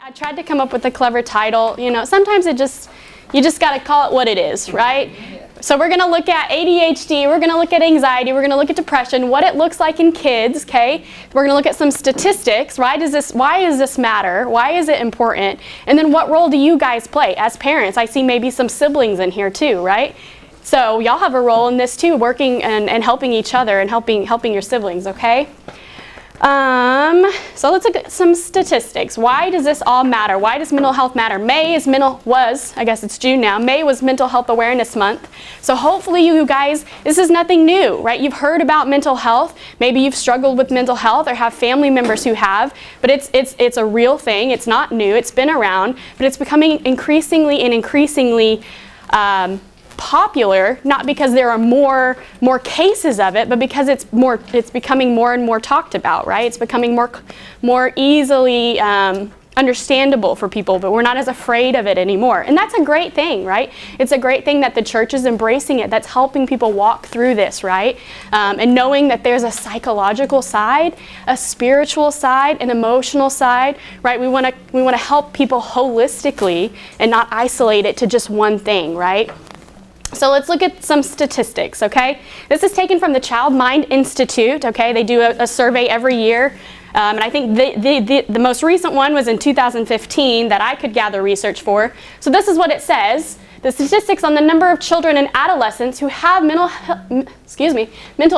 I tried to come up with a clever title. You know, sometimes you just got to call it what it is, right? So we're going to look at ADHD, we're going to look at anxiety, we're going to look at depression, what it looks like in kids, okay? We're going to look at some statistics. Why does this matter? Why is it important? And then what role do you guys play as parents? I see maybe some siblings in here too, right? So y'all have a role in this too, working and helping each other and helping your siblings, okay? So let's look at some statistics. Why does this all matter? Why does mental health matter? I guess it's June now. May was Mental Health Awareness Month. So hopefully you guys, this is nothing new, right? You've heard about mental health. Maybe you've struggled with mental health or have family members who have, but it's a real thing. It's not new. It's been around, but it's becoming increasingly popular, not because there are more cases of it, but because it's becoming more and more talked about, right? It's becoming more easily understandable for people, but we're not as afraid of it anymore. And that's a great thing, right? It's a great thing that the church is embracing it, that's helping people walk through this, right? And knowing that there's a psychological side, a spiritual side, an emotional side, right? We want to help people holistically and not isolate it to just one thing, right? So let's look at some statistics, okay? This is taken from the Child Mind Institute, okay? They do a survey every year. And I think the most recent one was in 2015 that I could gather research for. So this is what it says. The statistics on the number of children and adolescents who have mental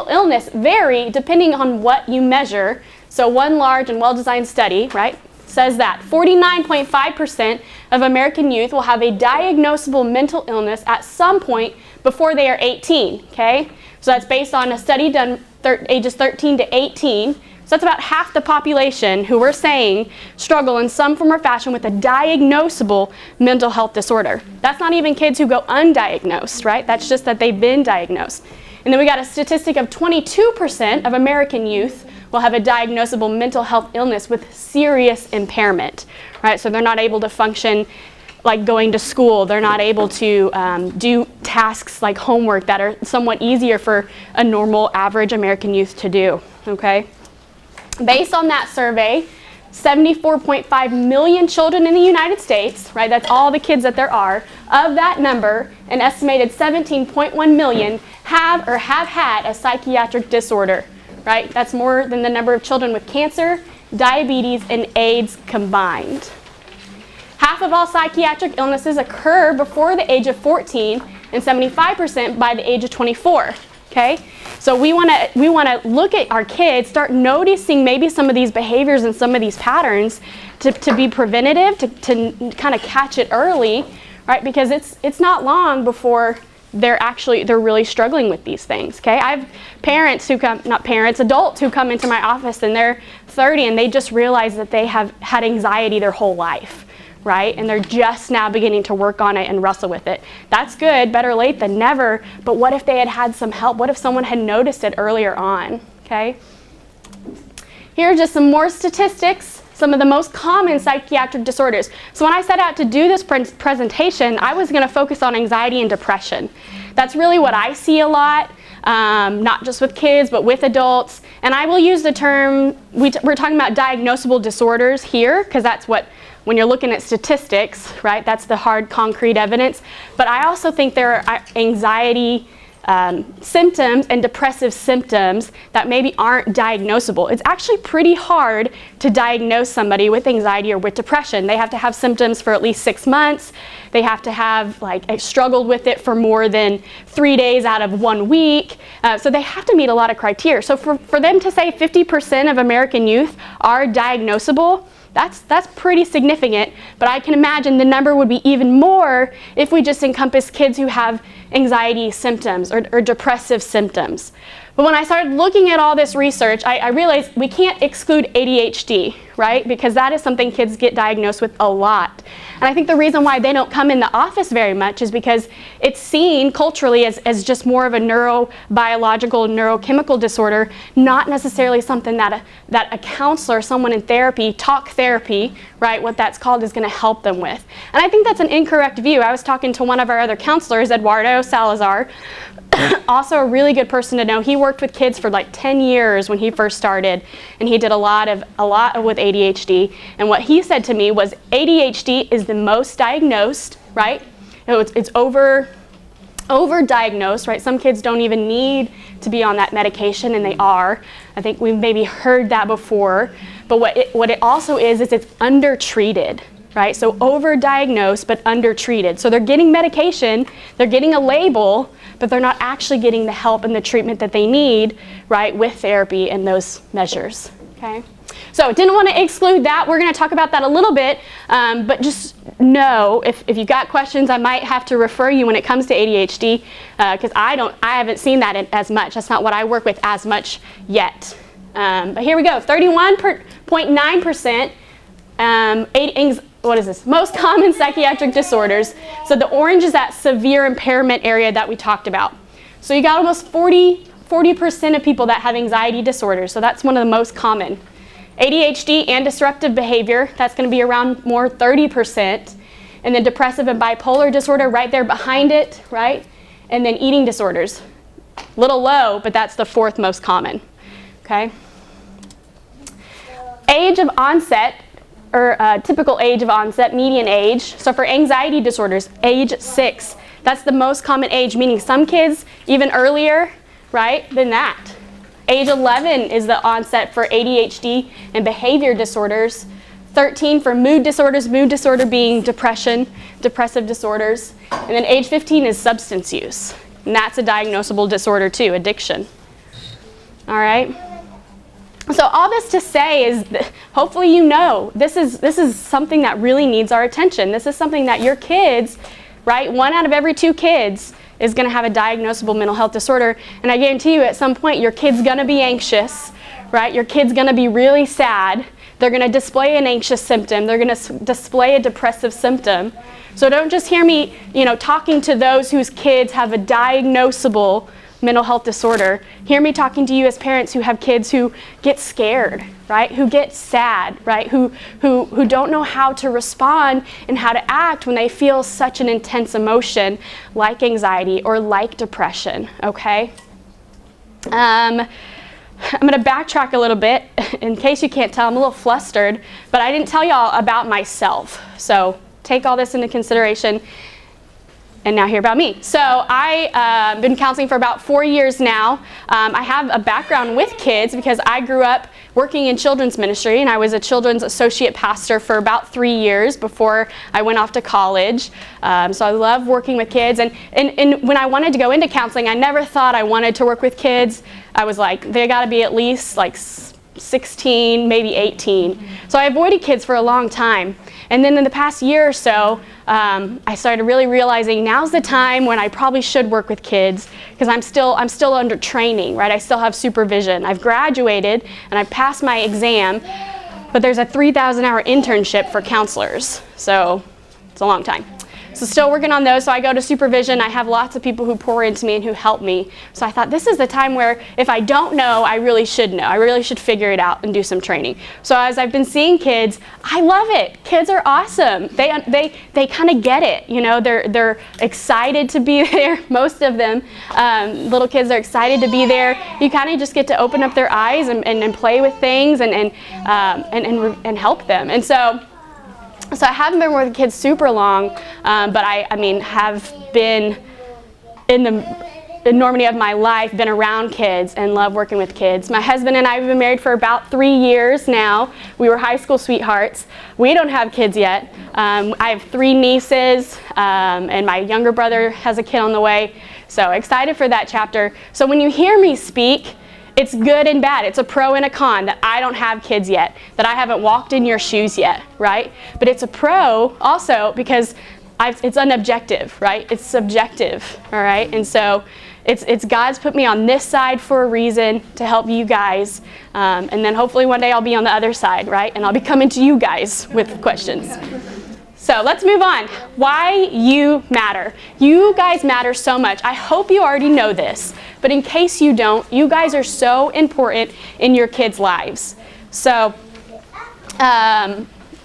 illness vary depending on what you measure. So one large and well-designed study, right, says that 49.5% of American youth will have a diagnosable mental illness at some point before they are 18, okay? So that's based on a study done ages 13 to 18. So that's about half the population who we're saying struggle in some form or fashion with a diagnosable mental health disorder. That's not even kids who go undiagnosed, right? That's just that they've been diagnosed. And then we got a statistic of 22% of American youth will have a diagnosable mental health illness with serious impairment, right? So they're not able to function like going to school. They're not able to do tasks like homework that are somewhat easier for a normal average American youth to do, okay? Based on that survey, 74.5 million children in the United States, right? That's all the kids that there are. Of that number, an estimated 17.1 million have had a psychiatric disorder, right? That's more than the number of children with cancer, diabetes, and AIDS combined. Half of all psychiatric illnesses occur before the age of 14 and 75% by the age of 24, okay? So we want to look at our kids, start noticing maybe some of these behaviors and some of these patterns to be preventative, to kind of catch it early, right? Because it's not long before they're really struggling with these things, okay? I have adults who come into my office and they're 30 and they just realize that they have had anxiety their whole life, right? And they're just now beginning to work on it and wrestle with it. That's good, better late than never, but what if they had some help? What if someone had noticed it earlier on, okay? Here are just some more statistics, some of the most common psychiatric disorders. So when I set out to do this presentation, I was going to focus on anxiety and depression. That's really what I see a lot, not just with kids, but with adults. And I will use the term, we're talking about diagnosable disorders here, because that's what, when you're looking at statistics, right, that's the hard, concrete evidence. But I also think there are anxiety symptoms and depressive symptoms that maybe aren't diagnosable. It's actually pretty hard to diagnose somebody with anxiety or with depression. They have to have symptoms for at least 6 months. They have to have struggled with it for more than 3 days out of 1 week. So they have to meet a lot of criteria. So for them to say 50% of American youth are diagnosable, that's pretty significant, but I can imagine the number would be even more if we just encompass kids who have anxiety symptoms or depressive symptoms. But when I started looking at all this research, I realized we can't exclude ADHD, right? Because that is something kids get diagnosed with a lot. And I think the reason why they don't come in the office very much is because it's seen culturally as just more of a neurobiological, neurochemical disorder, not necessarily something that a counselor, someone in therapy, talk therapy, right, what that's called, is going to help them with. And I think that's an incorrect view. I was talking to one of our other counselors, Eduardo Salazar, Also a really good person to know. He worked with kids for like 10 years when he first started, and he did a lot with ADHD. And what he said to me was ADHD is the most diagnosed, right? It's overdiagnosed, right? Some kids don't even need to be on that medication, and they are. I think we've maybe heard that before. But what it also is it's undertreated, right? So overdiagnosed but undertreated. So they're getting medication, they're getting a label, but they're not actually getting the help and the treatment that they need, right, with therapy and those measures, okay? So didn't want to exclude that. We're going to talk about that a little bit, but just know if you got questions, I might have to refer you when it comes to ADHD, because I haven't seen that as much. That's not what I work with as much yet. But here we go. 31.9%. What is this? Most common psychiatric disorders. So the orange is that severe impairment area that we talked about. So you got almost 40% of people that have anxiety disorders. So that's one of the most common. ADHD and disruptive behavior, that's going to be around more 30%. And then depressive and bipolar disorder right there behind it, right? And then eating disorders. Little low, but that's the fourth most common. Okay? Age of onset, or typical age of onset, median age. So for anxiety disorders, age 6. That's the most common age, meaning some kids even earlier, right, than that. Age 11 is the onset for ADHD and behavior disorders. 13 for mood disorders, mood disorder being depression, depressive disorders. And then age 15 is substance use. And that's a diagnosable disorder too, addiction. All right? So all this to say is, hopefully you know, this is something that really needs our attention. This is something that your kids, right, 1 out of every 2 kids is going to have a diagnosable mental health disorder. And I guarantee you at some point your kid's going to be anxious, right? Your kid's going to be really sad. They're going to display an anxious symptom. They're going to display a depressive symptom. So don't just hear me, talking to those whose kids have a diagnosable mental health disorder. Hear me talking to you as parents who have kids who get scared, right? Who get sad, right? Who don't know how to respond and how to act when they feel such an intense emotion like anxiety or like depression, okay? I'm going to backtrack a little bit. In case you can't tell, I'm a little flustered, but I didn't tell y'all about myself. So take all this into consideration. And now hear about me. So I've been counseling for about 4 years now. I have a background with kids because I grew up working in children's ministry, and I was a children's associate pastor for about 3 years before I went off to college. So I love working with kids. And when I wanted to go into counseling, I never thought I wanted to work with kids. I was like, they got to be at least like 16, maybe 18. So I avoided kids for a long time. And then in the past year or so, I started really realizing now's the time when I probably should work with kids, because I'm still under training, right? I still have supervision. I've graduated and I've passed my exam, but there's a 3,000-hour internship for counselors. So it's a long time. So still working on those. So I go to supervision. I have lots of people who pour into me and who help me. So I thought this is the time where if I don't know, I really should know. I really should figure it out and do some training. So as I've been seeing kids, I love it. Kids are awesome. They kind of get it. They're excited to be there. Most of them, little kids are excited to be there. You kind of just get to open up their eyes and play with things and help them. And so I haven't been working with kids super long, but I have been in the enormity of my life, been around kids and love working with kids. My husband and I have been married for about 3 years now. We were high school sweethearts. We don't have kids yet. I have 3 nieces, and my younger brother has a kid on the way. So excited for that chapter. So when you hear me speak, it's good and bad. It's a pro and a con that I don't have kids yet, that I haven't walked in your shoes yet, right? But it's a pro also because it's unobjective, right? It's subjective, all right? And so it's God's put me on this side for a reason to help you guys. And then hopefully one day I'll be on the other side, right? And I'll be coming to you guys with questions. So let's move on. Why you matter. You guys matter so much. I hope you already know this, but in case you don't, you guys are so important in your kids' lives. So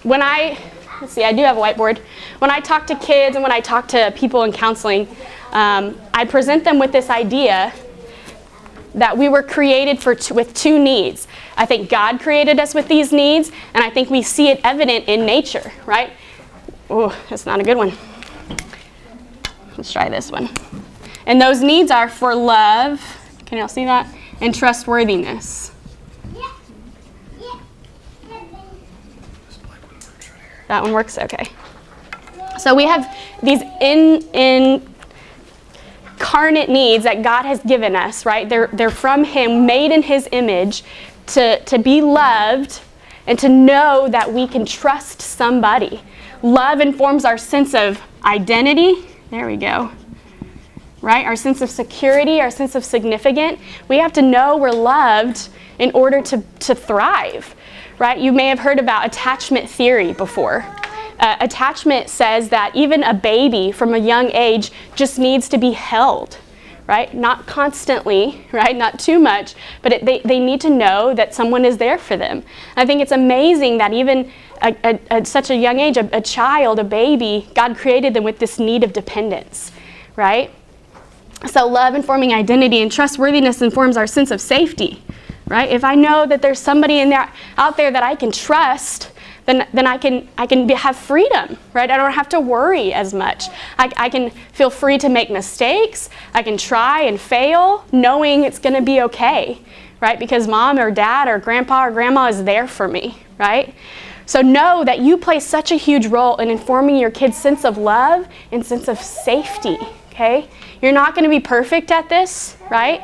when I let's see, I do have a whiteboard. When I talk to kids and when I talk to people in counseling, I present them with this idea that we were created with two needs. I think God created us with these needs, and I think we see it evident in nature, right? Oh, that's not a good one. Let's try this one. And those needs are for love, can y'all see that? And trustworthiness. That one works? Okay. So we have these incarnate needs that God has given us, right? They're from Him, made in His image, to be loved and to know that we can trust somebody. Love informs our sense of identity. There we go. Right? Our sense of security, our sense of significance. We have to know we're loved in order to thrive. Right? You may have heard about attachment theory before. Attachment says that even a baby from a young age just needs to be held, right? Not constantly, right? Not too much, but they need to know that someone is there for them. I think it's amazing that even at such a young age, a child, a baby, God created them with this need of dependence, right? So love informing identity and trustworthiness informs our sense of safety, right? If I know that there's somebody out there that I can trust, then I can have freedom, right? I don't have to worry as much. I can feel free to make mistakes. I can try and fail, knowing it's going to be okay, right? Because mom or dad or grandpa or grandma is there for me, right? So know that you play such a huge role in informing your kids' sense of love and sense of safety, okay? You're not going to be perfect at this, right?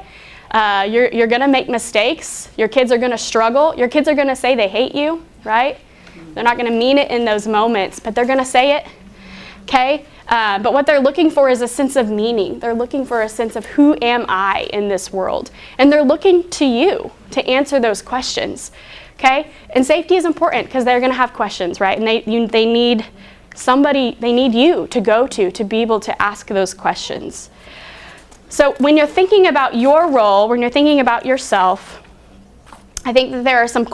You're going to make mistakes. Your kids are going to struggle. Your kids are going to say they hate you, right? They're not going to mean it in those moments, but they're going to say it, okay? But what they're looking for is a sense of meaning. They're looking for a sense of who am I in this world? And they're looking to you to answer those questions, okay? And safety is important because they're going to have questions, right? And they need somebody, they need you to go to be able to ask those questions. So when you're thinking about your role, when you're thinking about yourself, I think that there are some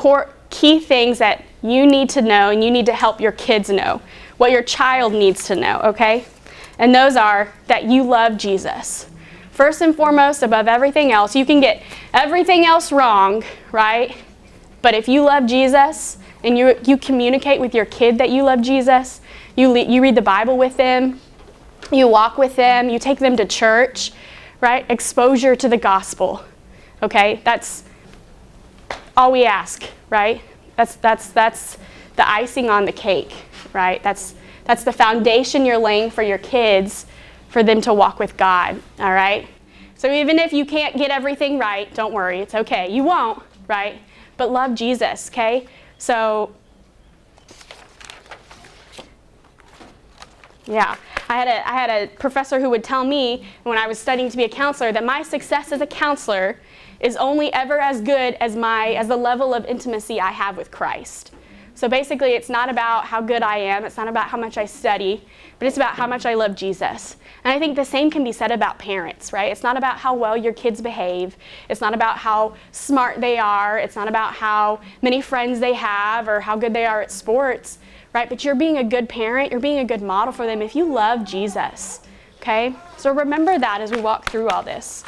key things that you need to know and you need to help your kids know, what your child needs to know, okay? And those are that you love Jesus. First and foremost, above everything else, you can get everything else wrong, right? But if you love Jesus and you communicate with your kid that you love Jesus, you read the Bible with them, you walk with them, you take them to church, right? Exposure to the gospel, okay? That's all we ask, right? That's the icing on the cake, right? That's the foundation you're laying for your kids, for them to walk with God, all right? So even if you can't get everything right, don't worry, it's okay. You won't, right? But love Jesus, okay? So, yeah. I had a professor who would tell me when I was studying to be a counselor that my success as a counselor is only ever as good as the level of intimacy I have with Christ. So basically, it's not about how good I am, it's not about how much I study, but it's about how much I love Jesus. And I think the same can be said about parents, right? It's not about how well your kids behave, it's not about how smart they are, it's not about how many friends they have or how good they are at sports, right? But you're being a good parent, you're being a good model for them if you love Jesus, okay? So remember that as we walk through all this.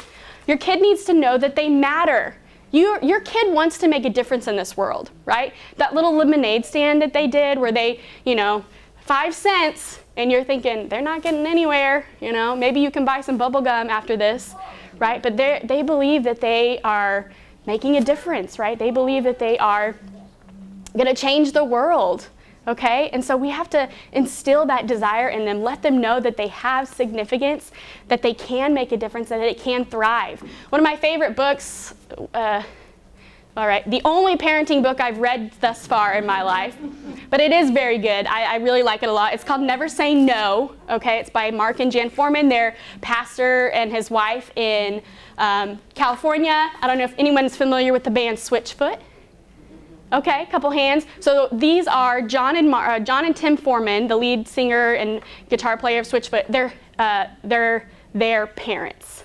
Your kid needs to know that they matter. Your kid wants to make a difference in this world, right? That little lemonade stand that they did where they, 5 cents, and you're thinking, they're not getting anywhere, maybe you can buy some bubble gum after this, right? But they believe that they are making a difference, right? They believe that they are going to change the world, okay? And so we have to instill that desire in them, let them know that they have significance, that they can make a difference, and that it can thrive. One of my favorite books, the only parenting book I've read thus far in my life, but it is very good. I really like it a lot. It's called Never Say No, okay? It's by Mark and Jan Foreman. They're pastor and his wife in California. I don't know if anyone's familiar with the band Switchfoot. Okay, couple hands. So these are John and Tim Foreman, the lead singer and guitar player of Switchfoot. They're their parents.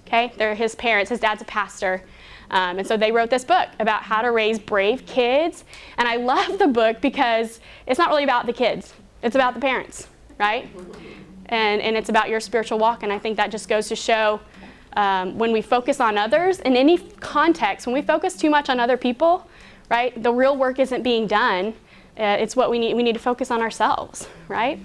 Okay, they're his parents. His dad's a pastor. And so they wrote this book about how to raise brave kids. And I love the book because it's not really about the kids. It's about the parents, right? And it's about your spiritual walk. And I think that just goes to show when we focus on others, in any context, when we focus too much on other people, right, the real work isn't being done. It's what we need. We need to focus on ourselves, right?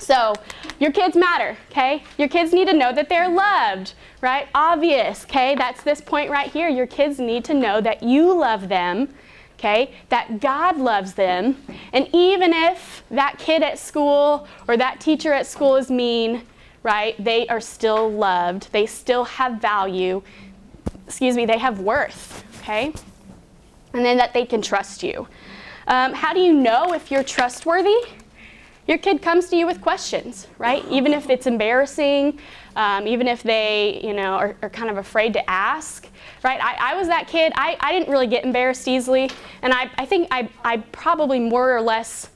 So your kids matter, okay? Your kids need to know that they're loved, right? Obvious, okay? That's this point right here. Your kids need to know that you love them, okay? That God loves them. And even if that kid at school or that teacher at school is mean, right, they are still loved. They still have value. They have worth, okay? And then that they can trust you. How do you know if you're trustworthy? Your kid comes to you with questions, right? Even if it's embarrassing, even if they, are kind of afraid to ask, right? I was that kid. I didn't really get embarrassed easily, and I think I probably more or less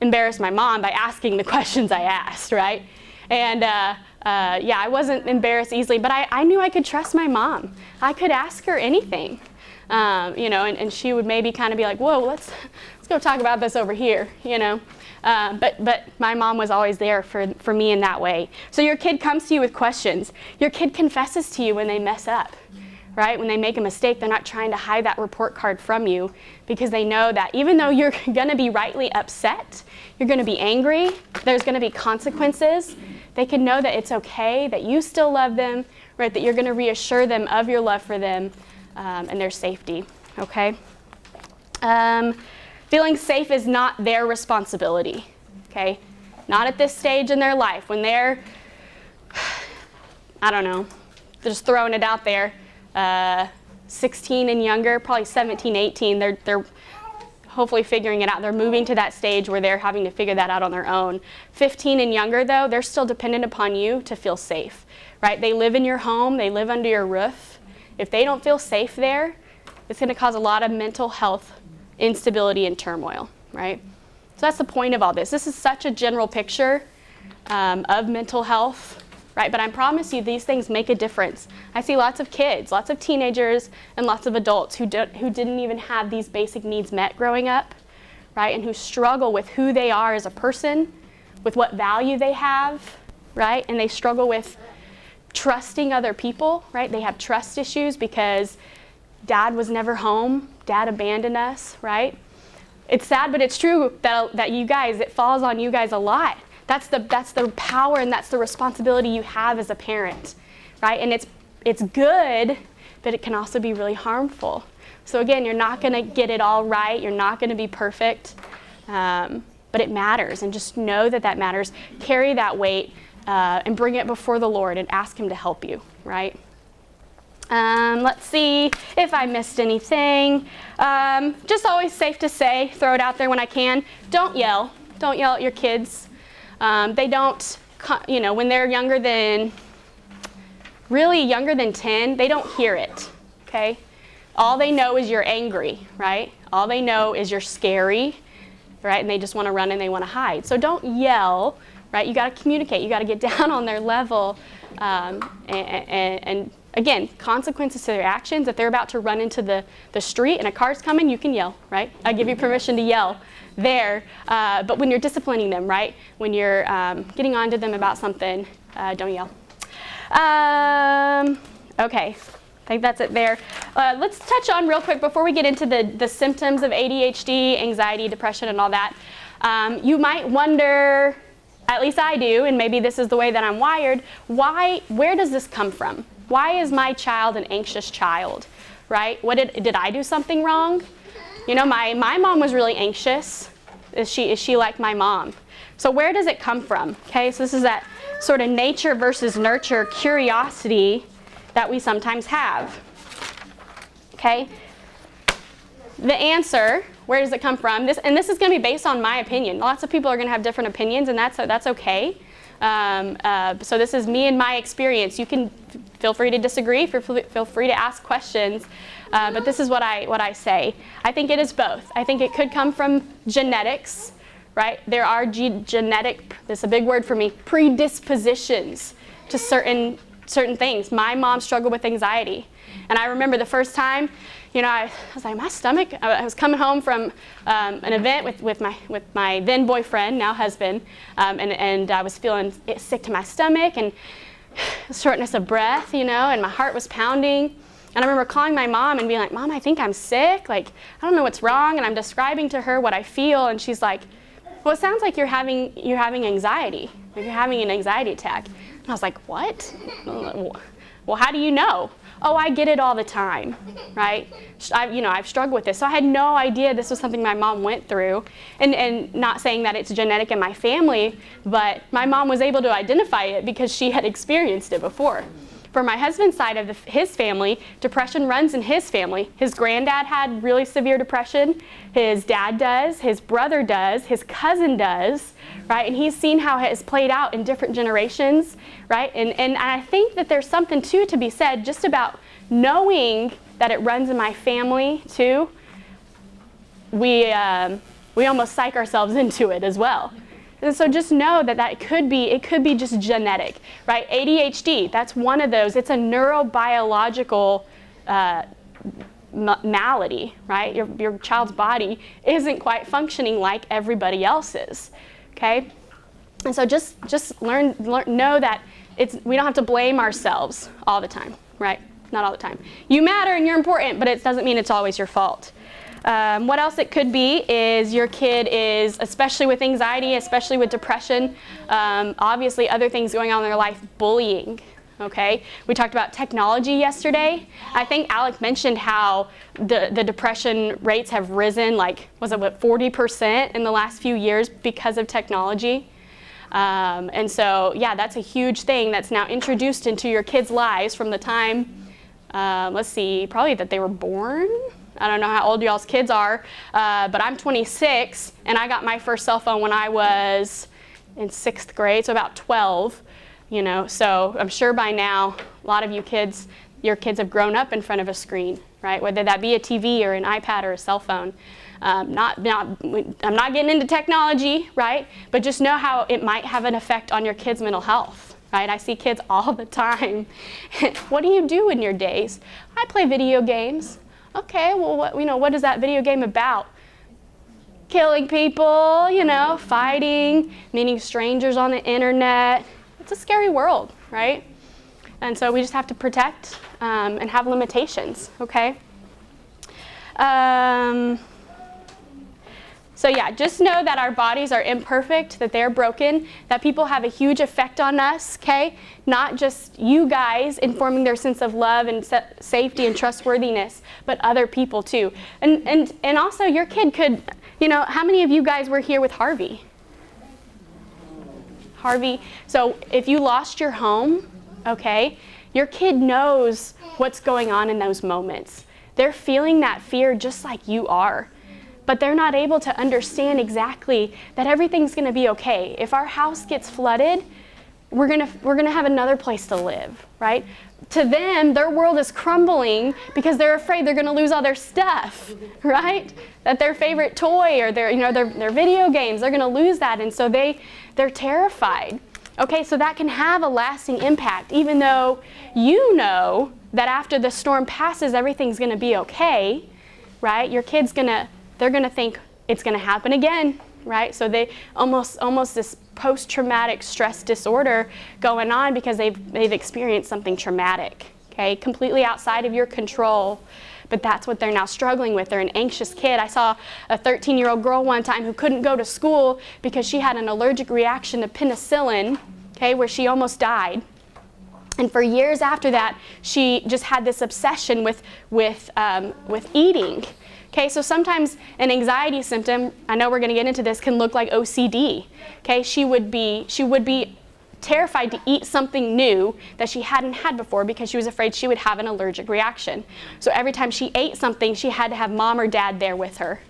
embarrassed my mom by asking the questions I asked, right? And I wasn't embarrassed easily, but I knew I could trust my mom. I could ask her anything, and she would maybe kind of be like, whoa, let's go talk about this over here, But my mom was always there for me in that way. So your kid comes to you with questions. Your kid confesses to you when they mess up, right? When they make a mistake, they're not trying to hide that report card from you, because they know that even though you're going to be rightly upset, you're going to be angry, there's going to be consequences, they can know that it's okay, that you still love them, right? That you're going to reassure them of your love for them and their safety, okay? Feeling safe is not their responsibility, okay? Not at this stage in their life when they're, just throwing it out there, 16 and younger, probably 17, 18, they're hopefully figuring it out. They're moving to that stage where they're having to figure that out on their own. 15 and younger, though, they're still dependent upon you to feel safe, right? They live in your home. They live under your roof. If they don't feel safe there, it's going to cause a lot of mental health instability and turmoil, right? So that's the point of all this. This is such a general picture of mental health, right? But I promise you, these things make a difference. I see lots of kids, lots of teenagers, and lots of adults who didn't even have these basic needs met growing up, right? And who struggle with who they are as a person, with what value they have, right? And they struggle with trusting other people, right? They have trust issues because Dad was never home. Dad abandoned us, right? It's sad, but it's true that you guys, it falls on you guys a lot. That's the power and that's the responsibility you have as a parent, right? And it's good, but it can also be really harmful. So again, you're not going to get it all right. You're not going to be perfect, but it matters. And just know that matters. Carry that weight and bring it before the Lord and ask Him to help you, right? Let's see if I missed anything. Just always safe to say, throw it out there when I can. Don't yell. Don't yell at your kids. They don't, when they're younger than 10, they don't hear it, okay? All they know is you're angry, right? All they know is you're scary, right? And they just want to run and they want to hide. So don't yell, right? You got to communicate. You got to get down on their level and again, consequences to their actions. If they're about to run into the street and a car's coming, you can yell, right? I give you permission to yell there. But when you're disciplining them, right? When you're getting on to them about something, don't yell. Okay, I think that's it there. Let's touch on real quick before we get into the symptoms of ADHD, anxiety, depression, and all that. You might wonder, at least I do, and maybe this is the way that I'm wired, where does this come from? Why is my child an anxious child, right? Did I do something wrong? My mom was really anxious. Is she like my mom? So where does it come from? Okay, so this is that sort of nature versus nurture curiosity that we sometimes have. Okay, the answer, where does it come from? This is going to be based on my opinion. Lots of people are going to have different opinions, and that's okay. So this is me and my experience. You can feel free to disagree, feel free to ask questions, but this is what I say. I think it is both. I think it could come from genetics, right? There are genetic, this is a big word for me, predispositions to certain things. My mom struggled with anxiety, and I remember the first time, I was like, my stomach, I was coming home from an event with my then boyfriend, now husband, and I was feeling sick to my stomach and shortness of breath, and my heart was pounding. And I remember calling my mom and being like, Mom, I think I'm sick. Like, I don't know what's wrong. And I'm describing to her what I feel. And she's like, well, it sounds like you're having anxiety. Like you're having an anxiety attack. And I was like, what? Well, how do you know? Oh, I get it all the time, right? I've struggled with this. So I had no idea this was something my mom went through. And not saying that it's genetic in my family, but my mom was able to identify it because she had experienced it before. For my husband's side of his family, depression runs in his family. His granddad had really severe depression. His dad does. His brother does. His cousin does, right? And he's seen how it has played out in different generations, right? And I think that there's something, too, to be said just about knowing that it runs in my family, too. We almost psych ourselves into it as well. And so just know that it could be just genetic, right? ADHD, that's one of those. It's a neurobiological malady, right? Your child's body isn't quite functioning like everybody else's, okay? And so just learn know that we don't have to blame ourselves all the time, right? Not all the time. You matter and you're important, but it doesn't mean it's always your fault. What else it could be is your kid is, especially with anxiety, especially with depression, obviously other things going on in their life, bullying, okay? We talked about technology yesterday. I think Alec mentioned how the depression rates have risen, like, 40% in the last few years because of technology? And so, yeah, that's a huge thing that's now introduced into your kids' lives from the time, probably that they were born. I don't know how old y'all's kids are, but I'm 26, and I got my first cell phone when I was in 6th grade, so about 12, So I'm sure by now, a lot of your kids have grown up in front of a screen, right? Whether that be a TV or an iPad or a cell phone. I'm not getting into technology, right? But just know how it might have an effect on your kids' mental health, right? I see kids all the time. What do you do in your days? I play video games. Okay, well, what is that video game about? Killing people, fighting, meeting strangers on the internet. It's a scary world, right? And so we just have to protect and have limitations, okay? So yeah, just know that our bodies are imperfect, that they're broken, that people have a huge effect on us, okay? Not just you guys informing their sense of love and safety and trustworthiness, but other people too. And also your kid could, how many of you guys were here with Harvey? Harvey, so if you lost your home, okay, your kid knows what's going on in those moments. They're feeling that fear just like you are. But they're not able to understand exactly that everything's going to be okay. If our house gets flooded, we're gonna have another place to live, right? To them, their world is crumbling because they're afraid they're going to lose all their stuff, right? That their favorite toy or their video games, they're going to lose that, and so they're terrified. Okay, so that can have a lasting impact, even though you know that after the storm passes, everything's going to be okay, right? Your kid's they're going to think it's going to happen again, right? So they almost this post-traumatic stress disorder going on because they've experienced something traumatic, okay? Completely outside of your control, but that's what they're now struggling with. They're an anxious kid. I saw a 13-year-old girl one time who couldn't go to school because she had an allergic reaction to penicillin, okay, where she almost died. And for years after that, she just had this obsession with eating. Okay, so sometimes an anxiety symptom, I know we're going to get into this, can look like OCD. Okay, she would be terrified to eat something new that she hadn't had before because she was afraid she would have an allergic reaction. So every time she ate something, she had to have mom or dad there with her,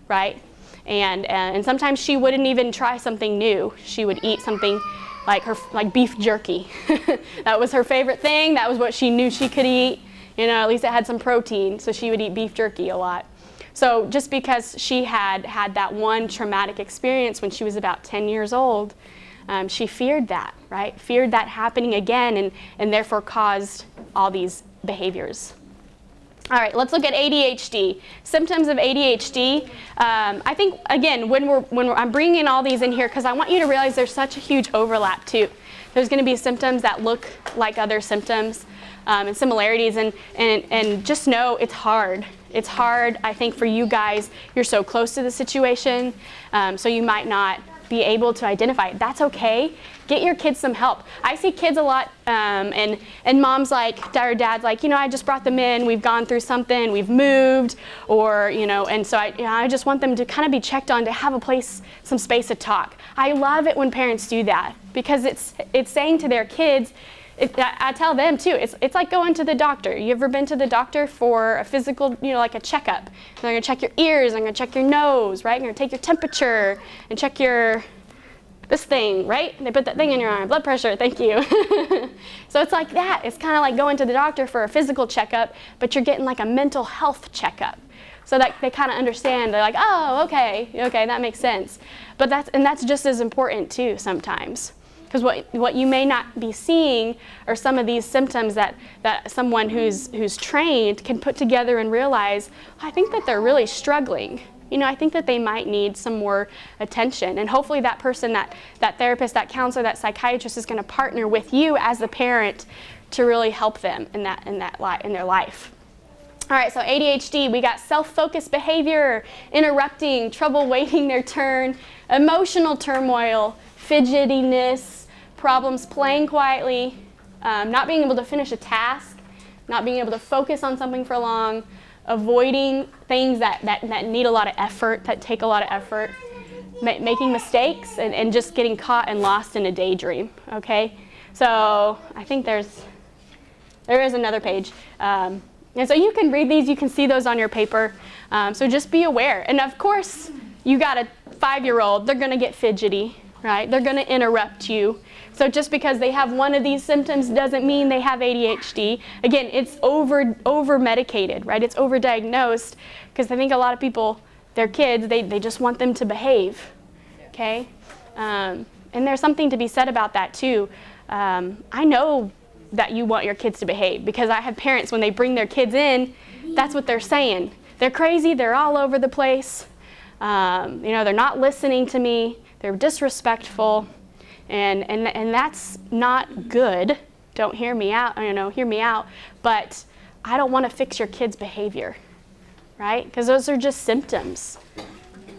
right? And sometimes she wouldn't even try something new. She would eat something like beef jerky. That was her favorite thing. That was what she knew she could eat. At least it had some protein, so she would eat beef jerky a lot. So just because she had that one traumatic experience when she was about 10 years old, she feared that, right? Feared that happening again and therefore caused all these behaviors. All right, let's look at ADHD. Symptoms of ADHD. I think, again, I'm bringing all these in here because I want you to realize there's such a huge overlap too. There's going to be symptoms that look like other symptoms and similarities, and just know it's hard. It's hard, I think, for you guys. You're so close to the situation, so you might not be able to identify it. That's okay. Get your kids some help. I see kids a lot, and mom's like, or dad's like, I just brought them in. We've gone through something. We've moved, or and so I just want them to kind of be checked on, to have a place, some space to talk. I love it when parents do that because it's saying to their kids. I tell them too. It's like going to the doctor. You ever been to the doctor for a physical, like a checkup? They're gonna check your ears. They're gonna check your nose, right? They're gonna take your temperature and check this thing, right? They put that thing in your arm, blood pressure. Thank you. So it's like that. It's kind of like going to the doctor for a physical checkup, but you're getting like a mental health checkup. So that they kind of understand. They're like, oh, okay, that makes sense. But that's just as important too sometimes. Because what you may not be seeing are some of these symptoms that someone who's trained can put together and realize, I think that they're really struggling. I think that they might need some more attention. And hopefully that person, that therapist, that counselor, that psychiatrist is going to partner with you as the parent to really help them in their life. All right, so ADHD, we got self-focused behavior, interrupting, trouble waiting their turn, emotional turmoil, fidgetiness, problems playing quietly, not being able to finish a task, not being able to focus on something for long, avoiding things that need a lot of effort, that take a lot of effort, making mistakes, and just getting caught and lost in a daydream, okay? So I think there is another page. And so you can read these, you can see those on your paper. So just be aware. And of course, you got a 5-year-old, they're gonna get fidgety, right? They're gonna interrupt you. So just because they have one of these symptoms doesn't mean they have ADHD. Again, it's over-medicated, right? It's over-diagnosed because I think a lot of people, their kids, they just want them to behave, okay? And there's something to be said about that too. I know that you want your kids to behave because I have parents, when they bring their kids in, that's what they're saying. They're crazy, they're all over the place. They're not listening to me, they're disrespectful. And that's not good. Don't hear me out, hear me out. But I don't want to fix your kid's behavior, right? Because those are just symptoms,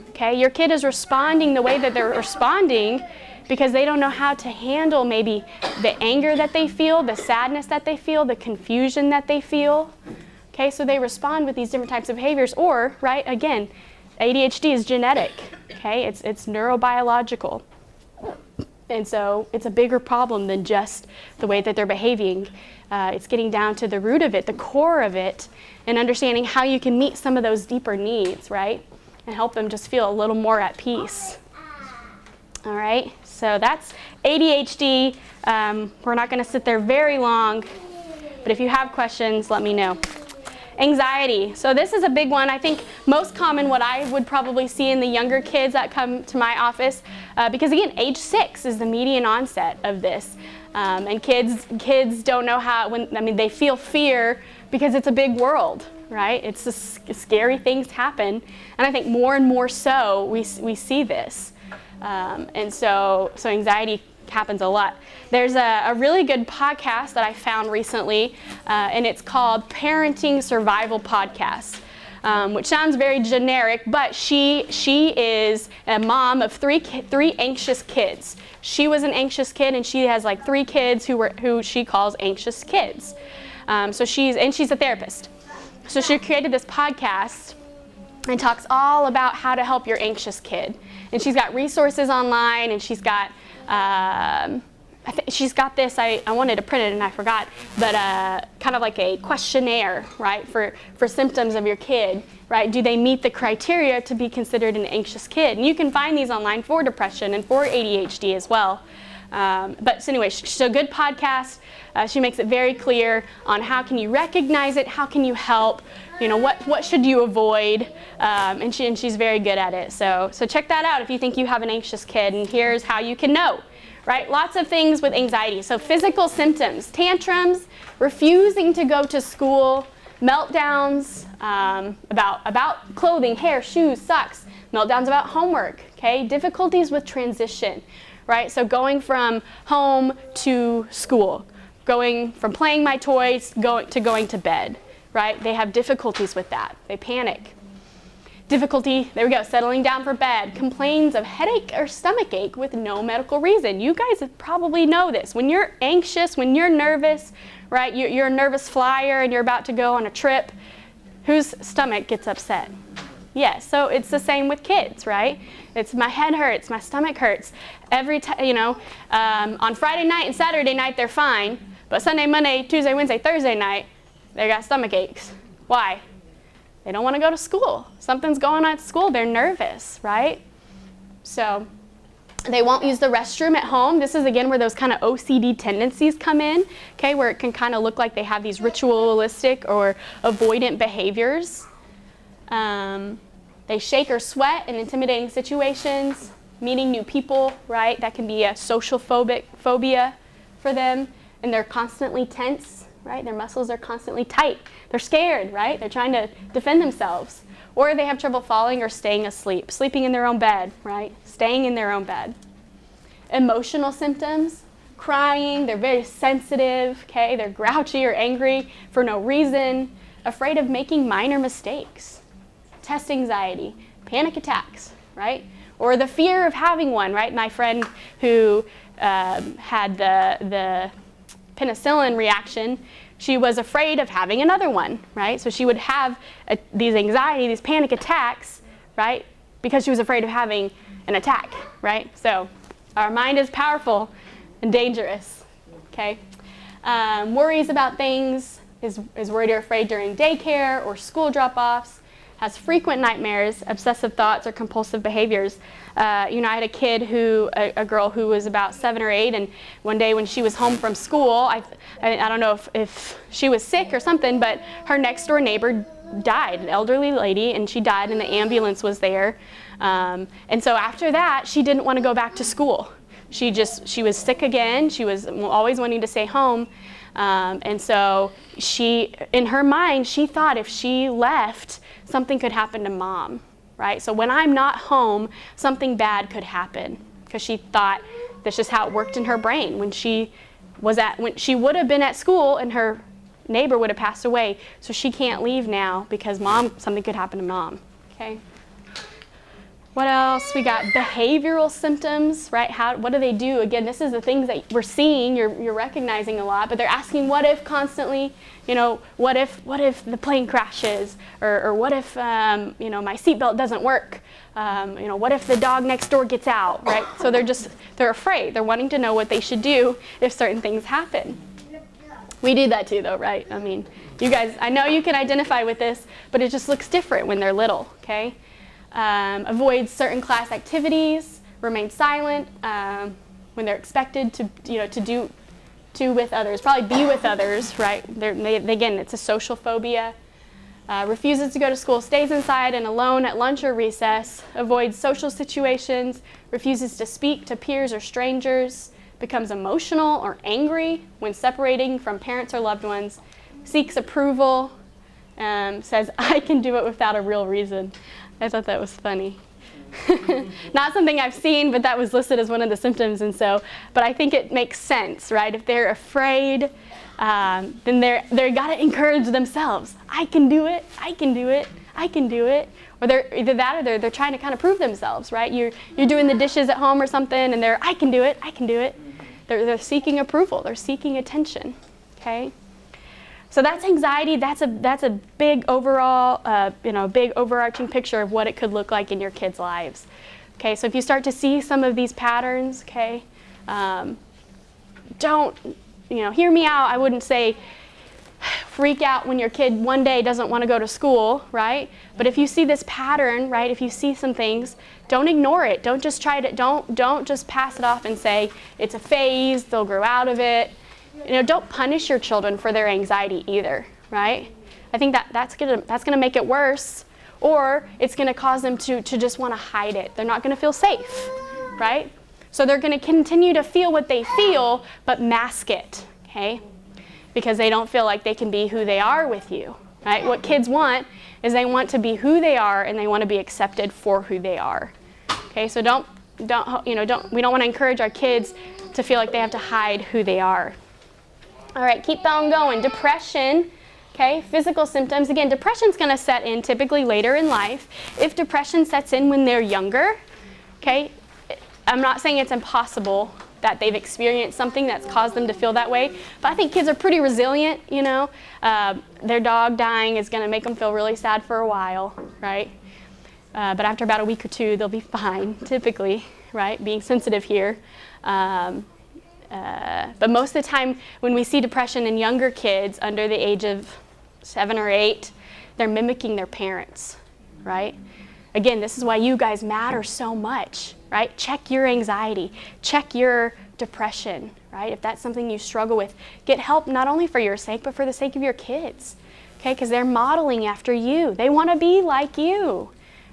okay? Your kid is responding the way that they're responding because they don't know how to handle maybe the anger that they feel, the sadness that they feel, the confusion that they feel, okay? So they respond with these different types of behaviors, or, right, again, ADHD is genetic, okay? It's neurobiological. And so it's a bigger problem than just the way that they're behaving. It's getting down to the root of it, the core of it, and understanding how you can meet some of those deeper needs, right? And help them just feel a little more at peace. All right, so that's ADHD. We're not going to sit there very long, but if you have questions, let me know. Anxiety. So this is a big one. I think most common what I would probably see in the younger kids that come to my office, because again, age 6 is the median onset of this. And kids don't know how, they feel fear because it's a big world, right? It's scary things happen. And I think more and more so we see this. And so anxiety happens a lot. There's a really good podcast that I found recently, and it's called Parenting Survival Podcast, which sounds very generic, but she is a mom of three anxious kids. She was an anxious kid, and she has like 3 kids who she calls anxious kids. So she's a therapist. So she created this podcast and talks all about how to help your anxious kid. And she's got resources online, and she's got she's got this, I wanted to print it and I forgot, but kind of like a questionnaire, right, for symptoms of your kid, right? Do they meet the criteria to be considered an anxious kid? And you can find these online for depression and for ADHD as well. But so anyway, so good podcast. She makes it very clear on how can you recognize it, how can you help, what should you avoid, and she's very good at it. So check that out if you think you have an anxious kid, and here's how you can know, right? Lots of things with anxiety. So physical symptoms, tantrums, refusing to go to school, Meltdowns about clothing, hair, shoes, socks. Meltdowns about homework, okay? Difficulties with transition, right? So going from home to school, going from playing my toys to going to bed, right? They have difficulties with that. They panic. Difficulty, there we go, settling down for bed. Complains of headache or stomach ache with no medical reason. You guys probably know this. When you're anxious, when you're nervous, right? You're a nervous flyer and you're about to go on a trip. Whose stomach gets upset? Yes, so it's the same with kids, right? It's my head hurts, my stomach hurts. Every time, on Friday night and Saturday night they're fine, but Sunday, Monday, Tuesday, Wednesday, Thursday night, they got stomach aches. Why? They don't want to go to school. Something's going on at school. They're nervous, right? So they won't use the restroom at home. This is, again, where those kind of OCD tendencies come in, okay, where it can kind of look like they have these ritualistic or avoidant behaviors. They shake or sweat in intimidating situations, meeting new people, right? That can be a social phobia for them, and they're constantly tense, right? Their muscles are constantly tight. They're scared, right? They're trying to defend themselves. Or they have trouble falling or staying asleep, sleeping in their own bed, right? Staying in their own bed. Emotional symptoms, crying, they're very sensitive, okay? They're grouchy or angry for no reason, afraid of making minor mistakes, test anxiety, panic attacks, right? Or the fear of having one, right? My friend who had the penicillin reaction, she was afraid of having another one, right? So she would have these anxiety, these panic attacks, right? Because she was afraid of having an attack, right? So our mind is powerful and dangerous, okay? Worries about things, is worried or afraid during daycare or school drop-offs, has frequent nightmares, obsessive thoughts, or compulsive behaviors. I had a girl who was about 7 or 8, and one day when she was home from school, I don't know if she was sick or something, but her next door neighbor died, an elderly lady, and she died, and the ambulance was there. And so after that, she didn't want to go back to school. She was sick again. She was always wanting to stay home. And so in her mind, she thought if she left, something could happen to Mom, right? So when I'm not home, something bad could happen, because she thought that's just how it worked in her brain. When she would have been at school and her neighbor would have passed away, so she can't leave now because something could happen to Mom, okay? What else? We got behavioral symptoms, right? What do they do? Again, this is the things that we're seeing, you're recognizing a lot, but they're asking what if constantly, what if the plane crashes, or what if, my seatbelt doesn't work, what if the dog next door gets out, right? So they're afraid. They're wanting to know what they should do if certain things happen. We do that too, though, right? I mean, you guys, I know you can identify with this, but it just looks different when they're little, okay? Avoid certain class activities, remain silent when they're expected to do with others, probably be with others, right? Again, it's a social phobia. Refuses to go to school, stays inside and alone at lunch or recess, avoids social situations, refuses to speak to peers or strangers, becomes emotional or angry when separating from parents or loved ones, seeks approval, says, I can do it without a real reason. I thought that was funny. Not something I've seen, but that was listed as one of the symptoms, but I think it makes sense, right? If they're afraid, then they gotta encourage themselves. I can do it, I can do it, I can do it. Or they're either that or they're trying to kind of prove themselves, right? You're doing the dishes at home or something, and they're, I can do it, I can do it. They're seeking approval, they're seeking attention, okay? So that's anxiety. That's a big overall, big overarching picture of what it could look like in your kids' lives. Okay, so if you start to see some of these patterns, okay, don't, hear me out. I wouldn't say freak out when your kid one day doesn't want to go to school, right? But if you see this pattern, right, if you see some things, don't ignore it. Don't just don't just pass it off and say it's a phase. They'll grow out of it. Don't punish your children for their anxiety either, right? I think that's gonna make it worse, or it's gonna cause them to just want to hide it. They're not gonna feel safe, right? So they're gonna continue to feel what they feel, but mask it, okay? Because they don't feel like they can be who they are with you, right? What kids want is they want to be who they are and they want to be accepted for who they are. Okay, so we don't want to encourage our kids to feel like they have to hide who they are. All right, keep on going. Depression, okay, physical symptoms. Again, depression's going to set in typically later in life. If depression sets in when they're younger, okay, I'm not saying it's impossible that they've experienced something that's caused them to feel that way, but I think kids are pretty resilient, Their dog dying is going to make them feel really sad for a while, right? But after about a week or two, they'll be fine, typically, right? Being sensitive here. But most of the time, when we see depression in younger kids under the age of 7 or 8, they're mimicking their parents, right? Again, this is why you guys matter so much, right? Check your anxiety, check your depression, right? If that's something you struggle with, get help not only for your sake, but for the sake of your kids, okay? Because they're modeling after you. They want to be like you,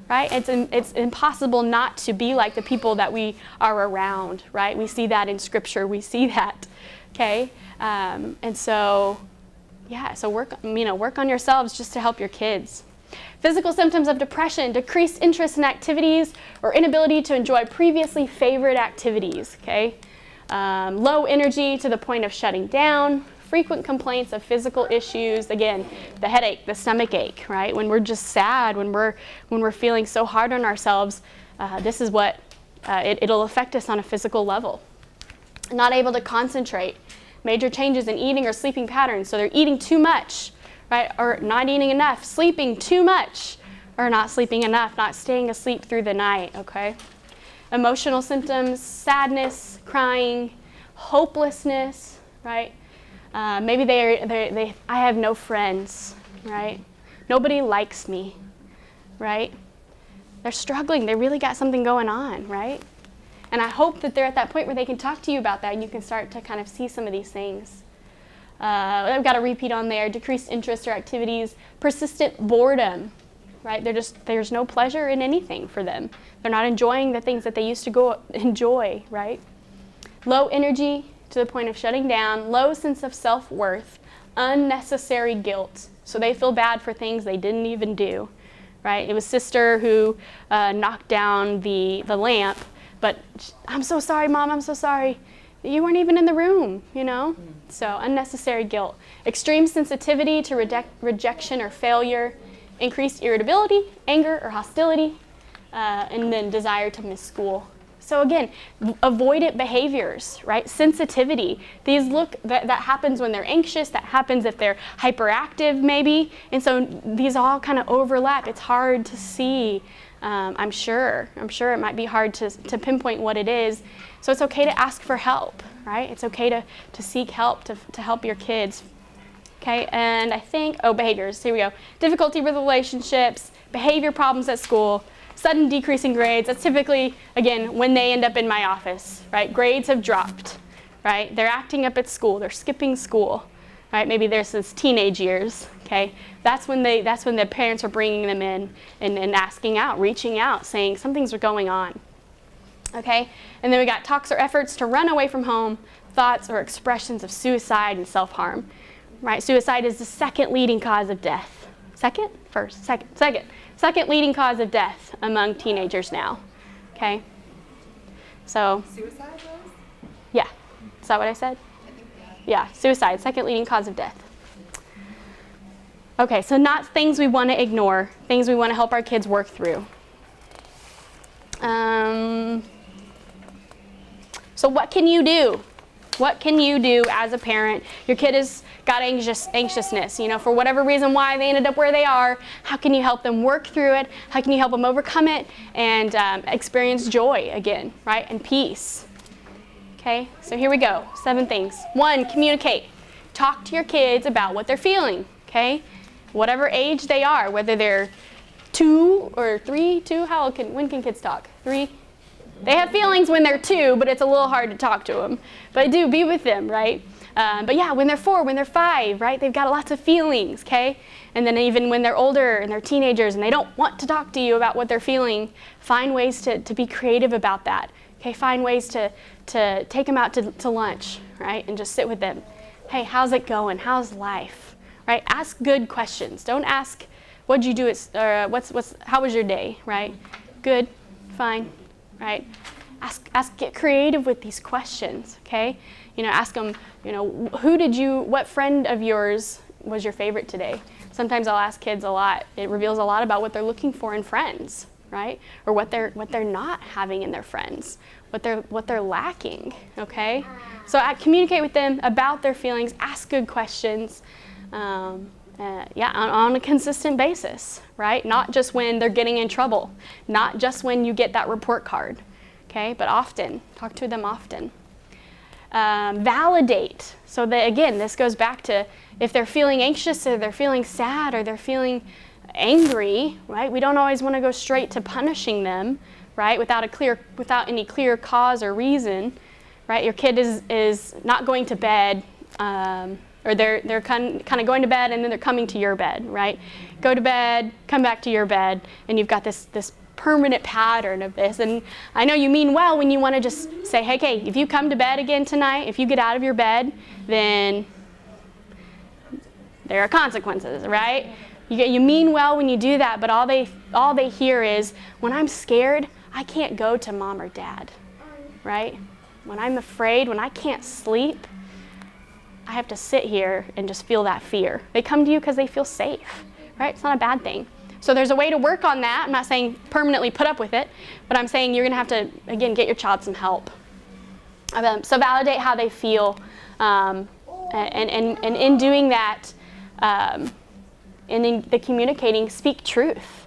right? It's impossible not to be like the people that we are around, right? We see that in Scripture. We see that, okay? And so, yeah, so work on yourselves just to help your kids. Physical symptoms of depression: decreased interest in activities or inability to enjoy previously favorite activities, okay? Low energy to the point of shutting down, frequent complaints of physical issues, again, the headache, the stomach ache, right? When we're just sad, when we're feeling so hard on ourselves, this is what, it'll affect us on a physical level. Not able to concentrate, major changes in eating or sleeping patterns, so they're eating too much, right? Or not eating enough, sleeping too much, or not sleeping enough, not staying asleep through the night, okay? Emotional symptoms: sadness, crying, hopelessness, right? Maybe I have no friends, right? Nobody likes me, right? They're struggling. They really got something going on, right? And I hope that they're at that point where they can talk to you about that and you can start to kind of see some of these things. I've got a repeat on there: decreased interest or activities, persistent boredom, right? There's no pleasure in anything for them. They're not enjoying the things that they used to go enjoy, right? Low energy to the point of shutting down, low sense of self-worth, unnecessary guilt. So they feel bad for things they didn't even do, right? It was sister who knocked down the lamp, but I'm so sorry, Mom, I'm so sorry. You weren't even in the room, So unnecessary guilt. Extreme sensitivity to rejection or failure, increased irritability, anger or hostility, and then desire to miss school. So again, avoidant behaviors, right? Sensitivity. That happens when they're anxious. That happens if they're hyperactive, maybe. And so these all kind of overlap. It's hard to see. I'm sure it might be hard to pinpoint what it is. So it's okay to ask for help, right? It's okay to seek help to help your kids. Okay, and I think, behaviors, here we go. Difficulty with relationships, behavior problems at school, sudden decrease in grades. That's typically, again, when they end up in my office, right? Grades have dropped, right? They're acting up at school. They're skipping school, right? Maybe there's this teenage years, okay? That's when the parents are bringing them in and asking out, reaching out, saying something's going on, okay? And then we got talks or efforts to run away from home, thoughts or expressions of suicide and self-harm, right? Suicide is the second leading cause of death. Second leading cause of death among teenagers now, okay? So. Suicide was? Yeah. Is that what I said? I think, yeah. Yeah, suicide, second leading cause of death. Okay, so not things we want to ignore, things we want to help our kids work through. So what can you do? What can you do as a parent? Your kid has got anxiousness, for whatever reason why they ended up where they are. How can you help them work through it? How can you help them overcome it and experience joy again, right? And peace. Okay, so here we go. 7 things. 1, communicate. Talk to your kids about what they're feeling, okay? Whatever age they are, whether they're 2 or 3, when can kids talk? 3? They have feelings when they're 2, but it's a little hard to talk to them. But do be with them, right? But yeah, when they're 4, when they're 5, right? They've got lots of feelings, okay? And then even when they're older and they're teenagers and they don't want to talk to you about what they're feeling, find ways to be creative about that. Okay, find ways to take them out to lunch, right? And just sit with them. Hey, how's it going? How's life? right? Ask good questions. Don't ask, what'd you do how was your day, right? Good, fine, right? Get creative with these questions, okay? Ask them, what friend of yours was your favorite today? Sometimes I'll ask kids a lot. It reveals a lot about what they're looking for in friends, right? Or what they're not having in their friends, what they're lacking, okay? So I communicate with them about their feelings, ask good questions, on a consistent basis, right? Not just when they're getting in trouble, not just when you get that report card, okay? But often, talk to them often. Validate. So that, again, this goes back to if they're feeling anxious or they're feeling sad or they're feeling angry, right? We don't always want to go straight to punishing them, right? Without any clear cause or reason, right? Your kid is not going to bed, or they're kind of going to bed and then they're coming to your bed, right? Go to bed, come back to your bed, and you've got this permanent pattern of this. And I know you mean well when you want to just say, hey, if you come to bed again tonight, if you get out of your bed, then there are consequences, right? You mean well when you do that, but all they hear is, when I'm scared, I can't go to mom or dad, right? When I'm afraid, when I can't sleep, I have to sit here and just feel that fear. They come to you because they feel safe, right? It's not a bad thing. So there's a way to work on that. I'm not saying permanently put up with it, but I'm saying you're going to have to, again, get your child some help. So validate how they feel, and in doing that, and in the communicating, speak truth,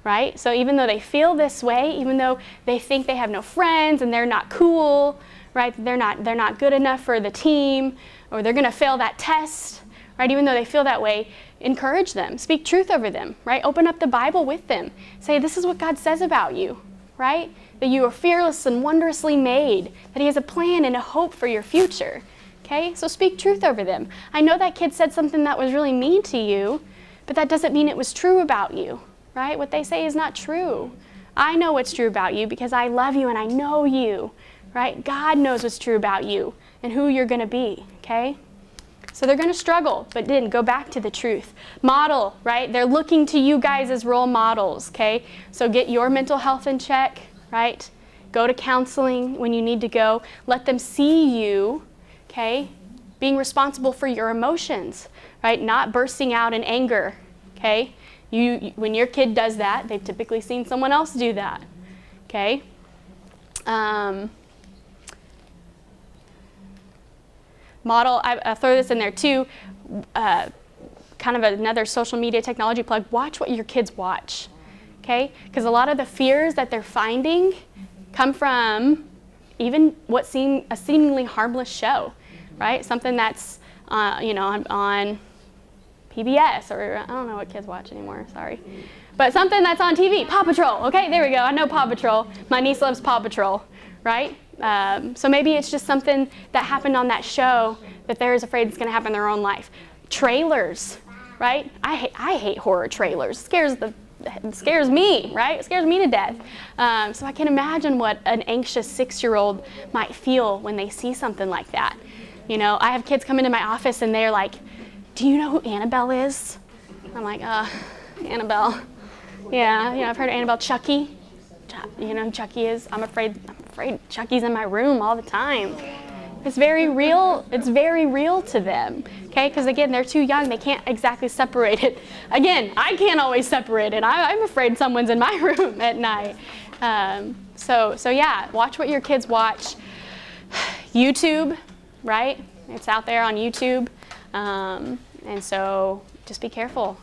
right? So even though they feel this way, even though they think they have no friends and they're not cool, right? They're not good enough for the team, or they're going to fail that test, right? Even though they feel that way, encourage them. Speak truth over them, right? Open up the Bible with them. Say, this is what God says about you, right? That you are fearless and wondrously made, that He has a plan and a hope for your future, okay? So speak truth over them. I know that kid said something that was really mean to you, but that doesn't mean it was true about you, right? What they say is not true. I know what's true about you because I love you and I know you, right? God knows what's true about you and who you're going to be, okay? So they're going to struggle, but then go back to the truth. Model, right? They're looking to you guys as role models, okay? So get your mental health in check, right? Go to counseling when you need to go. Let them see you, okay? Being responsible for your emotions, right? Not bursting out in anger, okay? When your kid does that, they've typically seen someone else do that, okay? Model, I throw this in there too, kind of another social media technology plug. Watch what your kids watch, okay? Because a lot of the fears that they're finding come from even what seem a seemingly harmless show, right? Something that's, on PBS, or I don't know what kids watch anymore, sorry. But something that's on TV, Paw Patrol, okay, there we go, I know Paw Patrol. My niece loves Paw Patrol, right? So maybe it's just something that happened on that show that they're afraid it's going to happen in their own life. Trailers, right? I hate horror trailers. It scares me, right? It scares me to death. So I can imagine what an anxious 6-year-old might feel when they see something like that. I have kids come into my office and they're like, do you know who Annabelle is? I'm like, Annabelle. Yeah, I've heard of Annabelle. Chucky. You know who Chucky is? I'm afraid Chucky's in my room all the time. It's very real. It's very real to them, okay? Because again, they're too young. They can't exactly separate it. Again, I can't always separate it. I'm afraid someone's in my room at night. So yeah, watch what your kids watch. YouTube, right? It's out there on YouTube. And so just be careful.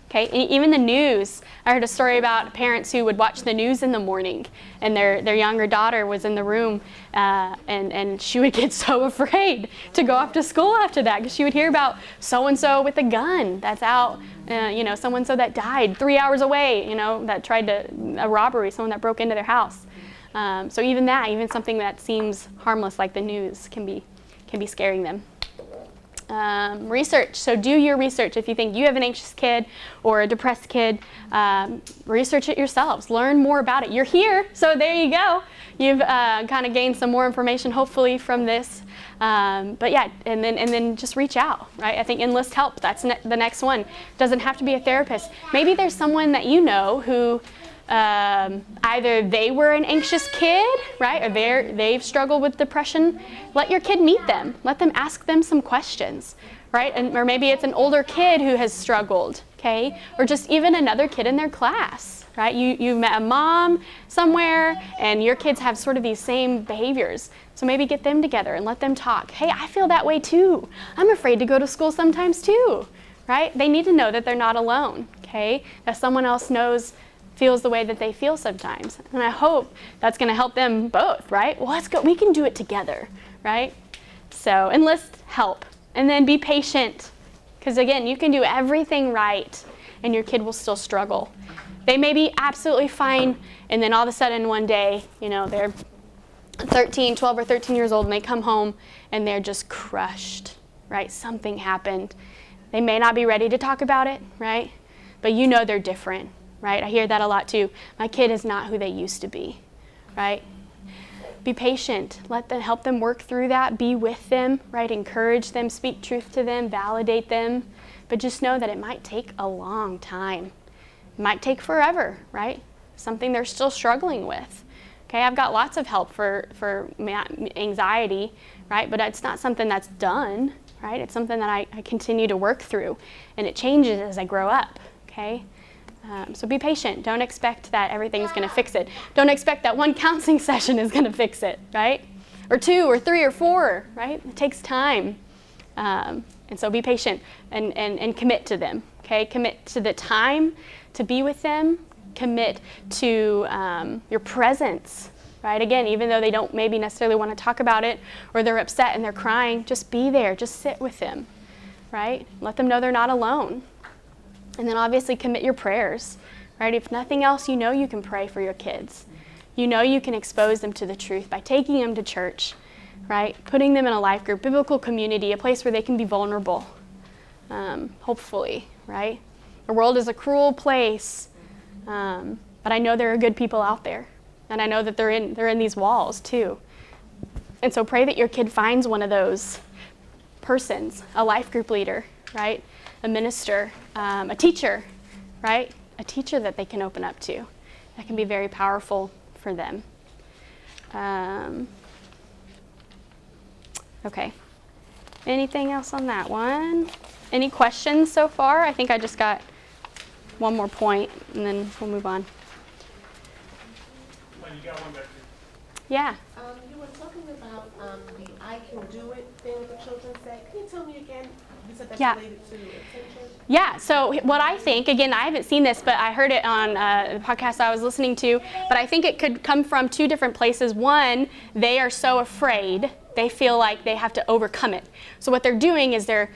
Okay, even the news. I heard a story about parents who would watch the news in the morning, and their younger daughter was in the room, and she would get so afraid to go off to school after that, because she would hear about so-and-so with a gun that's out, so-and-so that died 3 hours away, that tried a robbery, someone that broke into their house. So even something that seems harmless like the news can be scaring them. Research. So do your research. If you think you have an anxious kid or a depressed kid, research it yourselves. Learn more about it. You're here, so there you go. you've kind of gained some more information, hopefully, from this. But yeah, and then just reach out, right? I think enlist help. That's the next one. Doesn't have to be a therapist. Maybe there's someone that you know who either they were an anxious kid, right, or they've struggled with depression. Let your kid meet them. Let them ask them some questions, right? Or maybe it's an older kid who has struggled, okay? Or just even another kid in their class, right? You met a mom somewhere and your kids have sort of these same behaviors. So maybe get them together and let them talk. Hey, I feel that way too. I'm afraid to go to school sometimes too, right? They need to know that they're not alone, okay? That someone else feels the way that they feel sometimes. And I hope that's going to help them both, right? Well, let's go. We can do it together, right? So enlist help. And then be patient. Because again, you can do everything right and your kid will still struggle. They may be absolutely fine, and then all of a sudden one day, they're 12 or 13 years old and they come home and they're just crushed, right? Something happened. They may not be ready to talk about it, right? But they're different. Right? I hear that a lot too. My kid is not who they used to be, right? Be patient. Help them work through that. Be with them, right? Encourage them, speak truth to them, validate them. But just know that it might take a long time. It might take forever, right? Something they're still struggling with. Okay, I've got lots of help for anxiety, right? But it's not something that's done, right? It's something that I continue to work through, and it changes as I grow up, okay? So be patient. Don't expect that everything's going to fix it. Don't expect that one counseling session is going to fix it, right? Or 2 or 3 or 4, right? It takes time. And so be patient and commit to them, okay? Commit to the time to be with them. Commit to your presence, right? Again, even though they don't maybe necessarily want to talk about it or they're upset and they're crying, just be there. Just sit with them, right? Let them know they're not alone. And then obviously commit your prayers, right? If nothing else, you can pray for your kids. You can expose them to the truth by taking them to church, right? Putting them in a life group, biblical community, a place where they can be vulnerable, hopefully, right? The world is a cruel place, but I know there are good people out there. And I know that they're in these walls too. And so pray that your kid finds one of those persons, a life group leader, right? A minister, a teacher, right? A teacher that they can open up to. That can be very powerful for them. Okay. Anything else on that one? Any questions so far? I think I just got one more point, and then we'll move on. Oh, you got one back here. Yeah. You were talking about the I can do it thing with the children say. Can you tell me again? You said that's related to attention? Yeah, so what I think, again, I haven't seen this, but I heard it on the podcast I was listening to, but I think it could come from 2 different places. One, they are so afraid, they feel like they have to overcome it. So what they're doing is I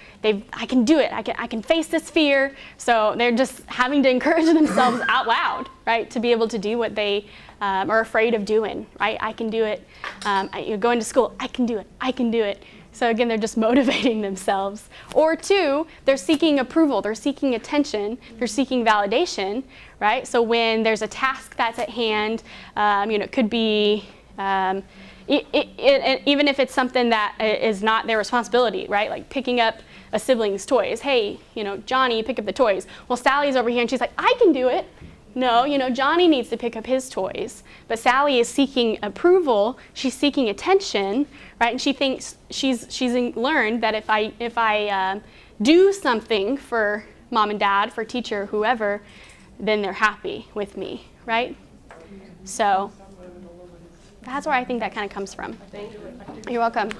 can do it, I can face this fear, so they're just having to encourage themselves out loud, right, to be able to do what they are afraid of doing, right? I can do it. You're going to school, I can do it, I can do it. So again, they're just motivating themselves. Or 2, they're seeking approval, they're seeking attention, they're seeking validation, right? So when there's a task that's at hand, it could be, even if it's something that is not their responsibility, right? Like picking up a sibling's toys. Hey, Johnny, pick up the toys. Well, Sally's over here and she's like, I can do it. No, Johnny needs to pick up his toys, but Sally is seeking approval. She's seeking attention, right? And she thinks she's learned that if I do something for mom and dad, for teacher, whoever, then they're happy with me, right? So that's where I think that kind of comes from. Thank you. You're welcome.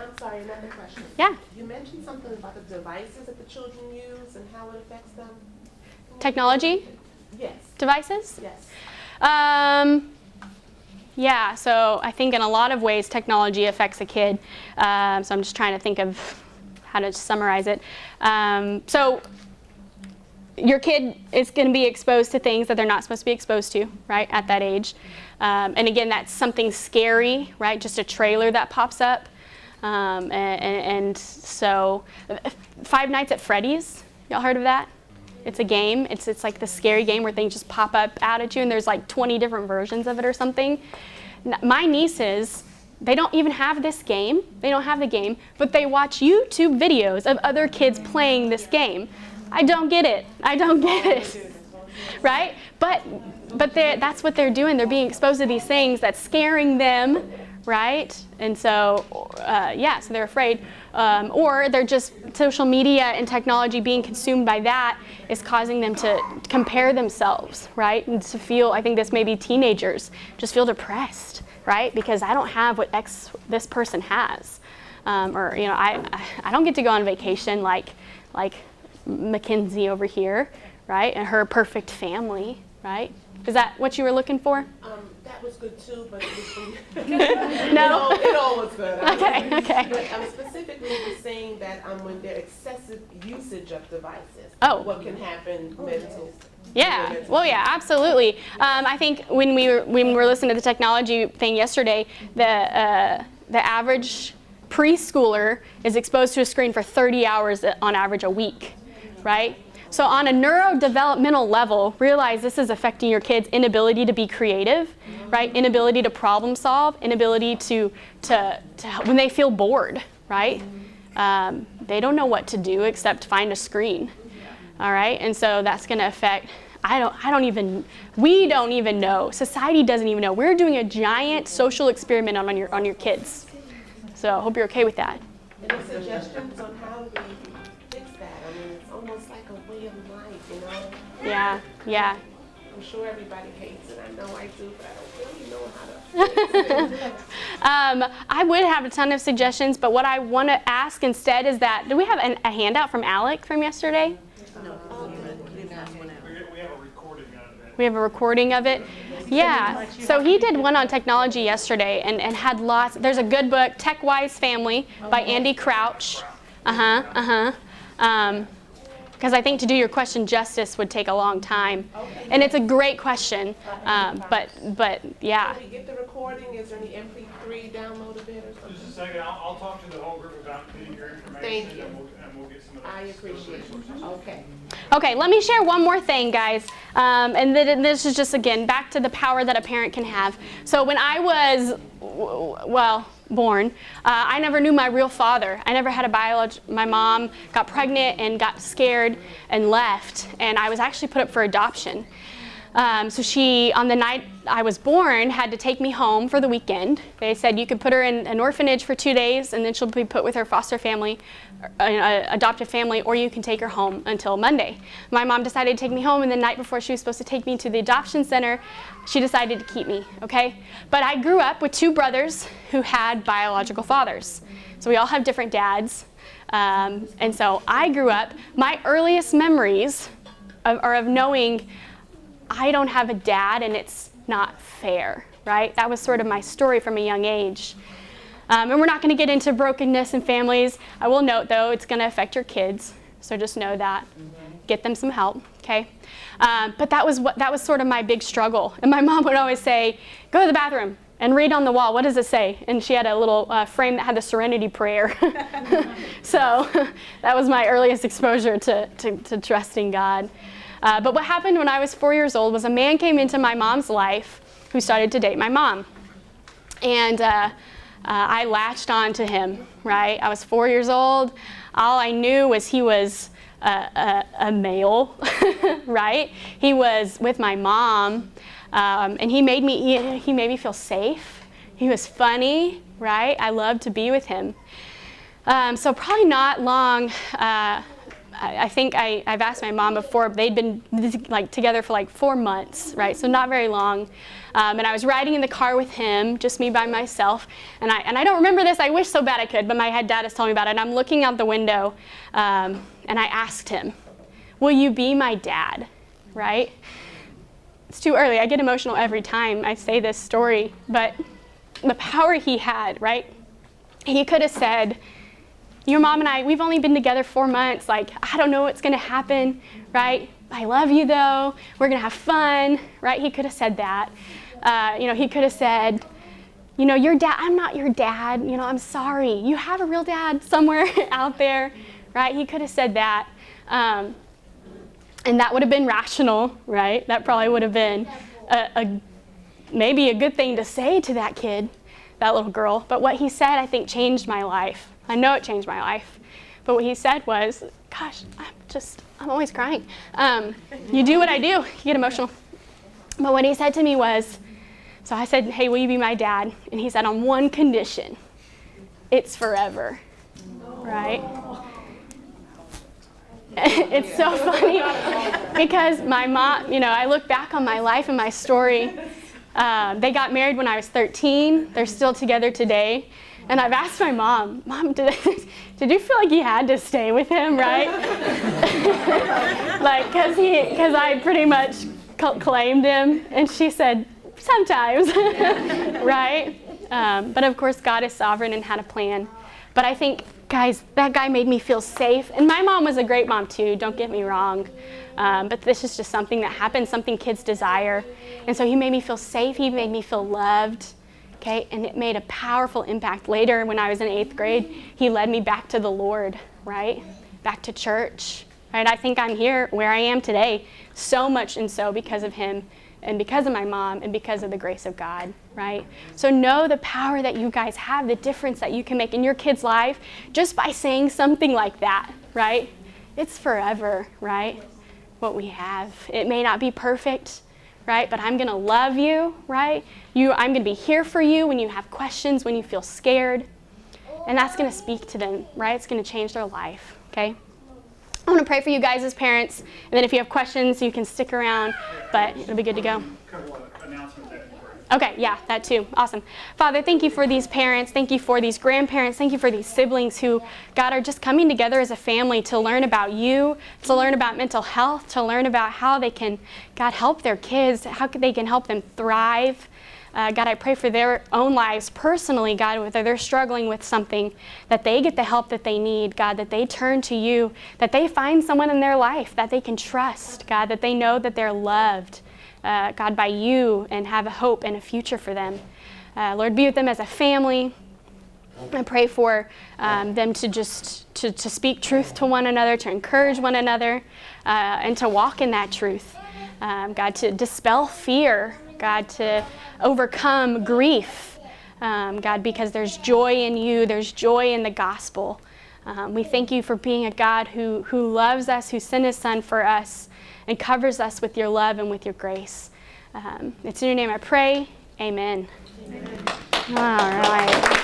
I'm sorry, another question. Yeah. You mentioned something about the devices that the children use and how it affects them. Technology? Yes. Devices? Yes. Yeah, so I think in a lot of ways technology affects a kid. So I'm just trying to think of how to summarize it. So your kid is going to be exposed to things that they're not supposed to be exposed to, right, at that age. And again, that's something scary, right, just a trailer that pops up. And so Five Nights at Freddy's, y'all heard of that? It's a game. It's like the scary game where things just pop up out at you, and there's like 20 different versions of it or something. My nieces, they don't even have this game. They don't have the game, but they watch YouTube videos of other kids playing this game. I don't get it. I don't get it. Right? But that's what they're doing. They're being exposed to these things that's scaring them, right? And so, so they're afraid. Or they're just, social media and technology being consumed by that is causing them to compare themselves, right? And to feel, I think this may be teenagers, just feel depressed, right? Because I don't have what this person has. I don't get to go on vacation like Mackenzie over here, right? And her perfect family, right? Is that what you were looking for? That was good too, but it was No? it all was good. Okay. But specifically, was saying that when there excessive usage of devices, what can happen mental. Yeah, well, yeah, absolutely. I think when we were listening to the technology thing yesterday, the average preschooler is exposed to a screen for 30 hours on average a week, right? So on a neurodevelopmental level, realize this is affecting your kids' inability to be creative, right? Inability to problem solve, inability to when they feel bored, right? They don't know what to do except find a screen, all right? And so that's going to affect. We don't even know. Society doesn't even know. We're doing a giant social experiment on your kids. So I hope you're okay with that. Any suggestions on how do we fix that? I mean, it's almost like a way of life, you know? Yeah. I'm sure everybody hates it. I know I do, but I don't really know how to fix it. I would have a ton of suggestions, but what I want to ask instead is that, do we have a handout from Alec from yesterday? No, you didn't ask one out. We have a recording of it. We have a recording of of it? Yeah, so he did one on technology yesterday and had lots. There's a good book, Tech Wise Family by Andy Crouch. Because I think to do your question justice would take a long time. And it's a great question, but yeah. Can we get the recording? Is there any MP3 download of it or something? Just a second, I'll talk to the whole group about getting your information. Thank you. And we'll get some of that. I appreciate it. Okay. Okay, let me share one more thing, guys. And this is just, again, back to the power that a parent can have. So when I was, born, I never knew my real father. I never had my mom got pregnant and got scared and left. And I was actually put up for adoption. So she, on the night I was born, had to take me home for the weekend. They said you could put her in an orphanage for 2 days and then she'll be put with her foster family, adoptive family, or you can take her home until Monday. My mom decided to take me home, and the night before she was supposed to take me to the adoption center, she decided to keep me, okay? But I grew up with 2 brothers who had biological fathers. So we all have different dads. And so I grew up, my earliest memories are of knowing I don't have a dad and it's not fair, right? That was sort of my story from a young age. And we're not going to get into brokenness in families. I will note, though, it's going to affect your kids. So just know that. Get them some help, okay? But that was sort of my big struggle. And my mom would always say, go to the bathroom and read on the wall. What does it say? And she had a little frame that had the Serenity Prayer. So that was my earliest exposure to trusting God. But what happened when I was 4 years old was a man came into my mom's life who started to date my mom. And I latched on to him, right? I was 4 years old. All I knew was he was a male, right? He was with my mom, and he made me feel safe. He was funny, right? I loved to be with him. So probably not long. I think I've asked my mom before, but they'd been together for 4 months, right? So not very long. And I was riding in the car with him, just me by myself. And I don't remember this. I wish so bad I could, but my dad has told me about it. And I'm looking out the window, and I asked him, will you be my dad, right? It's too early. I get emotional every time I say this story, but the power he had, right? He could have said, your mom and I, we've only been together 4 months. I don't know what's going to happen, right? I love you, though. We're going to have fun, right? He could have said that. He could have said, your dad, I'm not your dad. I'm sorry. You have a real dad somewhere out there, right? He could have said that. And that would have been rational, right? That probably would have been a maybe a good thing to say to that kid, that little girl. But what he said, I think, changed my life. I know it changed my life. But what he said was, gosh, I'm always crying. You do what I do. You get emotional. But what he said to me was, so I said, hey, will you be my dad? And he said, on one condition, it's forever, right? It's so funny because my mom, I look back on my life and my story. They got married when I was 13. They're still together today. And I've asked my mom, did you feel like you had to stay with him, right? Like, because I pretty much claimed him. And she said, sometimes, right? But of course, God is sovereign and had a plan. But I think, guys, that guy made me feel safe. And my mom was a great mom too, don't get me wrong. But this is just something that happens, something kids desire. And so he made me feel safe, he made me feel loved, okay? And it made a powerful impact. Later, when I was in 8th grade, he led me back to the Lord, right? Back to church, right? I think I'm here where I am today, so much and so because of him, and because of my mom, and because of the grace of God, right? So know the power that you guys have, the difference that you can make in your kid's life just by saying something like that, right? It's forever, right? What we have. It may not be perfect, right? But I'm gonna love you, right? I'm gonna be here for you when you have questions, when you feel scared. And that's gonna speak to them, right? It's gonna change their life, okay? I want to pray for you guys as parents, and then if you have questions, you can stick around, but it'll be good to go. Couple of announcements that you Okay, yeah, that too. Awesome. Father, thank you for these parents. Thank you for these grandparents. Thank you for these siblings who, God, are just coming together as a family to learn about you, to learn about mental health, to learn about how they can, God, help their kids, how they can help them thrive. God, I pray for their own lives personally, God, whether they're struggling with something, that they get the help that they need, God, that they turn to you, that they find someone in their life that they can trust, God, that they know that they're loved, God, by you and have a hope and a future for them. Lord, be with them as a family. I pray for them to just to speak truth to one another, to encourage one another, and to walk in that truth. God, to dispel fear, God, to overcome grief, God, because there's joy in you, there's joy in the gospel. We thank you for being a God who loves us, who sent his son for us, and covers us with your love and with your grace. It's in your name I pray. Amen. Amen. All right.